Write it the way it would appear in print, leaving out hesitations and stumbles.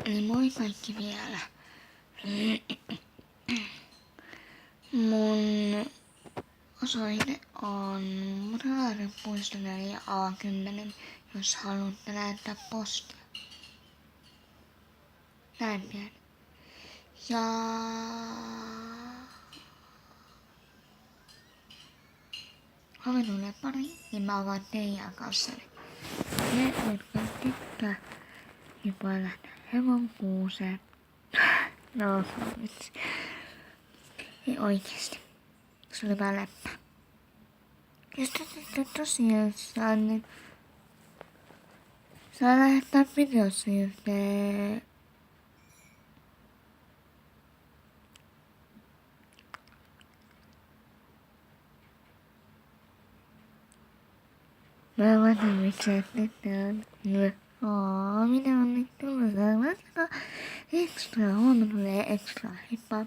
Eli moi kaikki vielä. Mun osoite on Mutalaaripuisto 4A10, jos haluatte lähettää postia. Näin pian. Ja kun tulee pari, niin mä avaan teidän kanssani. Ne, jotka tykkää, niin voi lähteä hevonkuuseen. No, se on vitsi. Ei oikeesti. Se oli vähän läppä. Jos te tykkää tosiaan, niin saa lähettää videossa yhteen. Mä vatin vitsi, että nyt on hyvä. Minä on nyt tullut. Ekstra, huomenna tulee ekstra. Heippa.